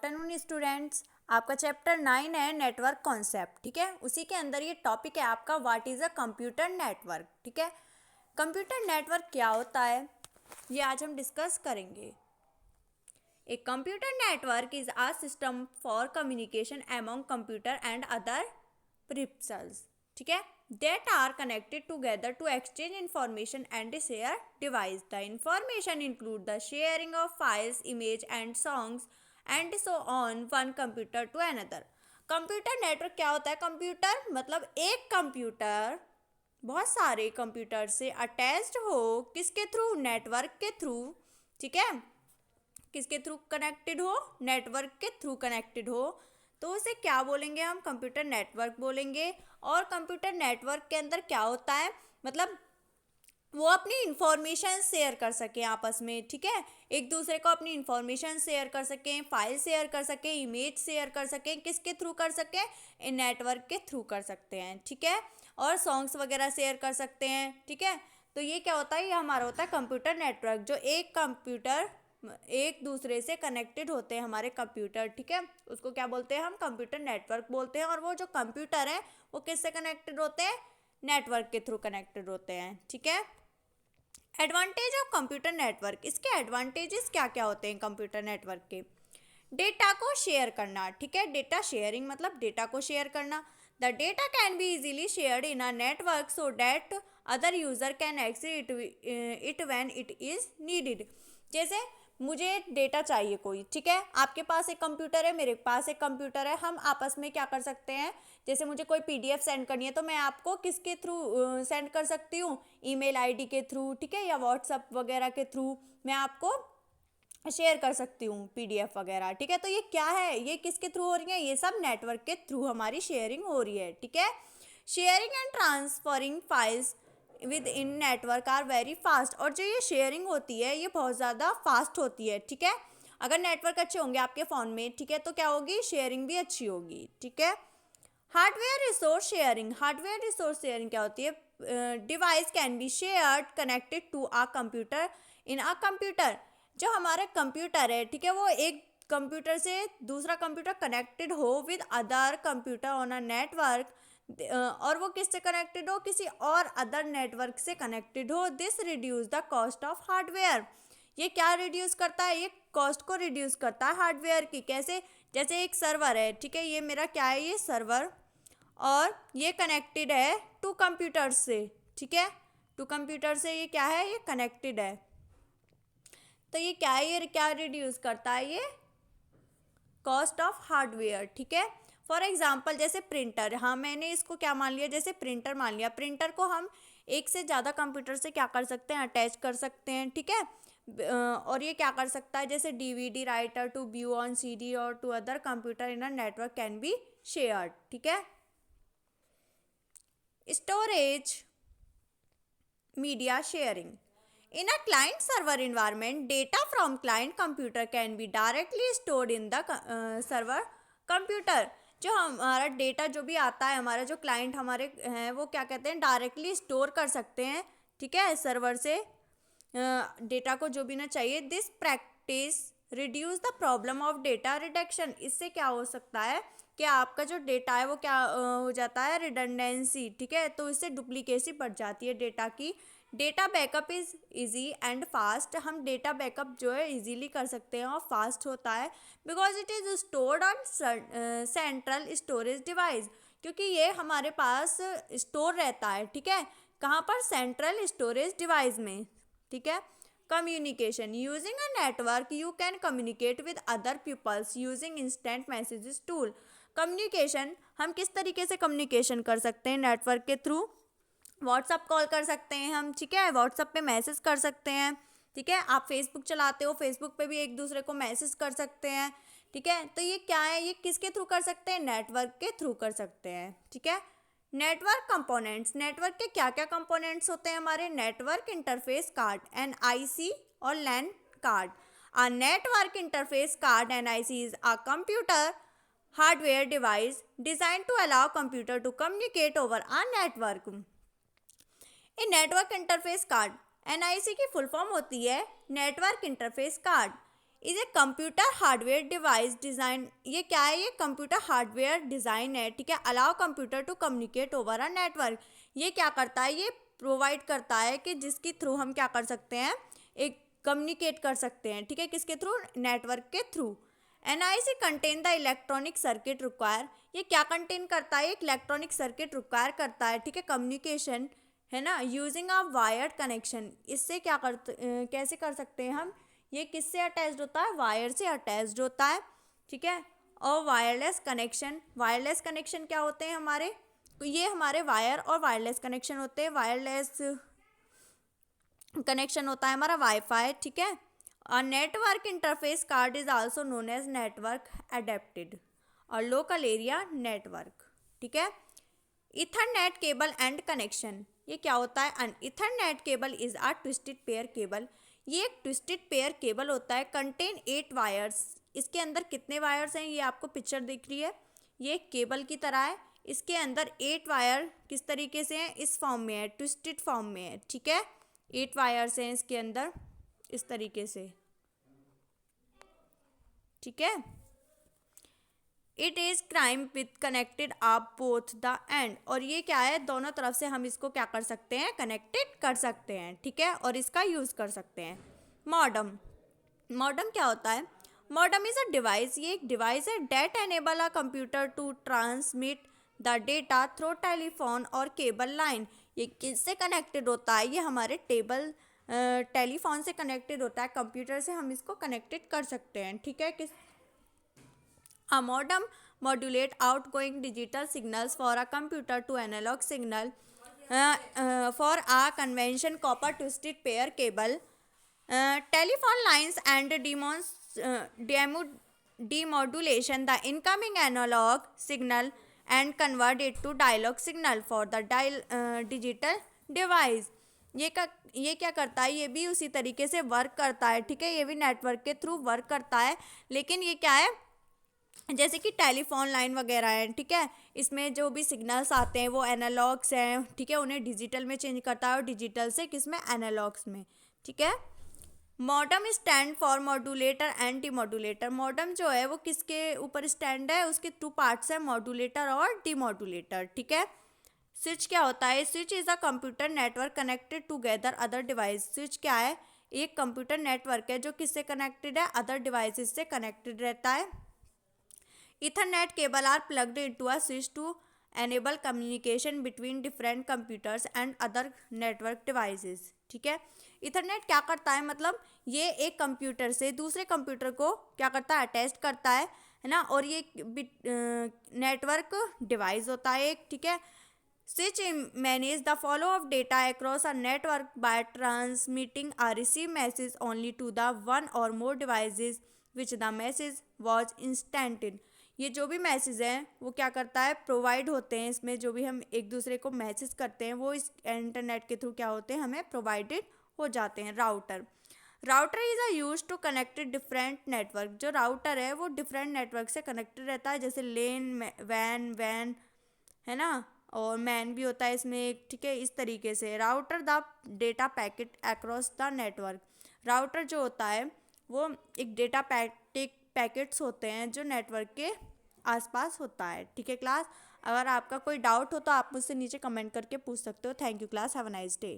Afternoon students. आपका chapter 9 है network concept. ठीक है, उसी के अंदर ये टॉपिक है आपका what is a computer network. ठीक है, कंप्यूटर नेटवर्क क्या होता है ये आज हम डिस्कस करेंगे। A computer network is a system for communication among computer and other principles. ठीक है, that are connected together to exchange information and share device. The information include the sharing of files, image and songs and so on one computer to another. Computer network क्या होता है? Computer मतलब एक computer बहुत सारे computer से attached हो, किसके थ्रू? नेटवर्क के थ्रू। ठीक है, किसके थ्रू कनेक्टेड हो? नेटवर्क के थ्रू कनेक्टेड हो, तो उसे क्या बोलेंगे हम? कंप्यूटर नेटवर्क बोलेंगे। और कंप्यूटर नेटवर्क के अंदर क्या होता है, मतलब वो अपनी इंफॉर्मेशन शेयर कर सकें आपस में। ठीक है, एक दूसरे को अपनी इंफॉर्मेशन शेयर कर सकें, फाइल शेयर कर सकें, इमेज शेयर कर सकें। किसके थ्रू कर सकें? इन नेटवर्क के थ्रू कर सकते हैं। ठीक है, और सॉन्ग्स वगैरह शेयर कर सकते हैं। ठीक है, तो ये क्या होता है? ये हमारा होता है कंप्यूटर नेटवर्क, जो एक कंप्यूटर एक दूसरे से कनेक्टेड होते हैं हमारे कंप्यूटर। ठीक है, उसको क्या बोलते हैं? हम कंप्यूटर नेटवर्क बोलते हैं। और वो जो कंप्यूटर है वो किससे कनेक्टेड होते हैं? नेटवर्क के थ्रू कनेक्टेड होते हैं। ठीक है, एडवांटेज ऑफ कंप्यूटर नेटवर्क, इसके एडवांटेजेस क्या क्या होते हैं कंप्यूटर नेटवर्क के? डेटा को शेयर करना। ठीक है, डेटा शेयरिंग मतलब डेटा को शेयर करना। The data can be easily shared in a network so that other user can access it when it is needed. जैसे मुझे डेटा चाहिए कोई, ठीक है, आपके पास एक कंप्यूटर है, मेरे पास एक कंप्यूटर है, हम आपस में क्या कर सकते हैं? जैसे मुझे कोई पीडीएफ सेंड करनी है तो मैं आपको किसके थ्रू सेंड कर सकती हूँ? ईमेल आईडी के थ्रू। ठीक है, या व्हाट्सएप वगैरह के थ्रू मैं आपको शेयर कर सकती हूँ पीडीएफ वगैरह। ठीक है, तो ये क्या है? ये किसके थ्रू हो रही है? ये सब नेटवर्क के थ्रू हमारी शेयरिंग हो रही है। ठीक है, sharing and transferring files within network are very fast. और जो ये शेयरिंग होती है ये बहुत ज़्यादा फास्ट होती है। ठीक है, अगर नेटवर्क अच्छे होंगे आपके फ़ोन में, ठीक है, तो क्या होगी? शेयरिंग भी अच्छी होगी। ठीक है, hardware resource sharing. Hardware resource sharing क्या होती है? Device can be shared connected to a computer in a computer. जो हमारा कंप्यूटर है, ठीक है, वो एक कंप्यूटर से दूसरा कंप्यूटर कनेक्टेड हो with other computer on a network, और वो किससे कनेक्टेड हो? किसी और अदर नेटवर्क से कनेक्टेड हो। This reduce the cost of hardware. ये क्या रिड्यूस करता है? ये कॉस्ट को रिड्यूस करता है हार्डवेयर की। कैसे? जैसे एक सर्वर है, ठीक है, ये मेरा क्या है? ये सर्वर, और ये कनेक्टेड है टू कंप्यूटर से। ठीक है, टू कंप्यूटर से ये क्या है? ये कनेक्टेड है। तो ये क्या है? ये क्या रिड्यूस करता है? ये कॉस्ट ऑफ हार्डवेयर। ठीक है, फॉर एग्जाम्पल जैसे प्रिंटर, हाँ मैंने इसको क्या मान लिया? जैसे प्रिंटर मान लिया। प्रिंटर को हम एक से ज़्यादा कंप्यूटर से क्या कर सकते हैं? अटैच कर सकते हैं। ठीक है, और ये क्या कर सकता है? जैसे DVD writer to view on CD और to other computer in a network can be shared. ठीक है, storage media sharing. In a client server environment, data from client computer can be directly stored in the server computer. जो हमारा data जो भी आता है, हमारा जो क्लाइंट हमारे हैं, वो क्या कहते हैं? डायरेक्टली स्टोर कर सकते हैं। ठीक है, सर्वर से डेटा को जो भी ना चाहिए। This practice reduce the problem of data reduction. इससे क्या हो सकता है कि आपका जो डेटा है वो क्या हो जाता है? रिडंडेंसी। ठीक है, तो इससे डुप्लीकेसी बढ़ जाती है डेटा की। Data backup is easy and fast. हम डेटा बैकअप जो है इजीली कर सकते हैं और फास्ट होता है, because it is stored on central storage device. क्योंकि ये हमारे पास स्टोर रहता है। ठीक है, कहाँ पर? सेंट्रल स्टोरेज डिवाइस में। ठीक है, communication using a network you can communicate with other peoples using instant messages tool. Communication हम किस तरीके से कम्युनिकेशन कर सकते हैं? नेटवर्क के थ्रू व्हाट्सअप कॉल कर सकते हैं हम। ठीक है, व्हाट्सअप पे मैसेज कर सकते हैं। ठीक है, आप फेसबुक चलाते हो, फेसबुक पे भी एक दूसरे को मैसेज कर सकते हैं। ठीक है, तो ये क्या है? ये किसके थ्रू कर सकते हैं? नेटवर्क के थ्रू कर सकते हैं। ठीक है, नेटवर्क कंपोनेंट्स। नेटवर्क के क्या क्या कंपोनेंट्स होते हैं हमारे? नेटवर्क इंटरफेस कार्ड एनआईसी और LAN card. A network interface card NIC is a computer hardware device design to allow computer to communicate over a network. A network interface card, NIC की full form होती है network interface card, is a computer hardware device design, ये क्या है, ये computer hardware design है, ठीक है। Allow computer to communicate over a network, ये क्या करता है, ये प्रोवाइड करता है कि जिसके थ्रू हम क्या कर सकते हैं, एक कम्युनिकेट कर सकते हैं, ठीक है, किसके थ्रू, नेटवर्क के through. NIC contain the electronic circuit require, ये क्या कंटेन करता है, एक इलेक्ट्रॉनिक सर्किट रिक्वायर करता है, ठीक है, कम्युनिकेशन, है ना, यूजिंग अ वायर्ड कनेक्शन, इससे क्या कैसे कर सकते हैं हम, ये किससे अटैच्ड होता है, वायर से अटैच्ड होता है, ठीक है। और वायरलेस कनेक्शन, वायरलेस कनेक्शन क्या होते हैं हमारे, तो ये हमारे वायर और वायरलेस कनेक्शन होते हैं। वायरलेस कनेक्शन होता है हमारा वाईफाई, ठीक है। और network interface card is also known as network adapted और लोकल एरिया नेटवर्क, ठीक है। इथरनेट केबल एंड कनेक्शन, ये क्या होता है, an ethernet cable is a twisted pair cable, ये एक ट्विस्टेड पेयर केबल होता है। कंटेन 8 वायर्स, इसके अंदर कितने वायर्स हैं, ये आपको पिक्चर दिख रही है, ये एक केबल की तरह है, इसके अंदर 8 वायर किस तरीके से हैं, इस फॉर्म में है, ट्विस्टेड फॉर्म में है, ठीक है। 8 वायर्स हैं इसके अंदर इस तरीके से, ठीक है। It is crime with connected आप बोथ द एंड, और ये क्या है, दोनों तरफ से हम इसको क्या कर सकते हैं, कनेक्टेड कर सकते हैं, ठीक है, और इसका यूज़ कर सकते हैं। मॉडम, मॉडम क्या होता है, मॉडम इज़ अ डिवाइस, ये एक डिवाइस है, that enable a computer to transmit the data through telephone और केबल लाइन, ये किससे कनेक्टेड होता है, ये हमारे टेलीफोन से कनेक्टेड होता है, कंप्यूटर से हम इसको कनेक्टेड कर सकते हैं, ठीक है। किस A modem modulate outgoing digital signals for a computer to analog signal for a convention copper twisted pair cable. Telephone lines and demodulation the incoming analog signal and convert it to dialogue signal for the digital device. ये क्या करता है, ये भी उसी तरीके से work करता है, ठीक है, ये भी नेटवर्क के थ्रू वर्क करता है, लेकिन ये क्या है, जैसे कि टेलीफोन लाइन वगैरह है, ठीक है, इसमें जो भी सिग्नल्स आते हैं वो एनालॉग्स हैं, ठीक है, उन्हें डिजिटल में चेंज करता है और डिजिटल से किस में, एनालॉग्स में, ठीक है। Modem stand for modulator and demodulator, modem जो है वो किसके ऊपर स्टैंड है, उसके 2 पार्ट्स हैं, मॉड्यूलेटर और डीमॉड्यूलेटर, ठीक है। स्विच क्या होता है, switch is a computer network connected together other device, switch क्या है, एक कंप्यूटर नेटवर्क है जो किससे कनेक्टेड है, अदर डिवाइसेस से कनेक्टेड रहता है। Ethernet cable are plugged into a switch to enable communication between different computers and other network devices, ठीक है। इथरनेट क्या करता है, मतलब ये एक कंप्यूटर से दूसरे कंप्यूटर को क्या करता है, अटैच करता है ना, और ये नेटवर्क डिवाइस होता है एक, ठीक है। Switch manage the flow of data across a network by transmitting a receive message only to the one or more devices which the message was instanted, ये जो भी मैसेज हैं वो क्या करता है, प्रोवाइड होते हैं, इसमें जो भी हम एक दूसरे को मैसेज करते हैं वो इस इंटरनेट के थ्रू क्या होते हैं, हमें प्रोवाइडेड हो जाते हैं। Router, router is a use to connected different network, जो राउटर है वो डिफरेंट नेटवर्क से कनेक्टेड रहता है, जैसे लेन वैन है ना, और मैन भी होता है इसमें एक, ठीक है, इस तरीके से। Router the data packet across the network, router जो होता है वो एक डेटा पैकेट्स होते हैं जो नेटवर्क के आसपास होता है, ठीक है। क्लास, अगर आपका कोई डाउट हो तो आप मुझसे नीचे कमेंट करके पूछ सकते हो। Thank you class, have a nice day.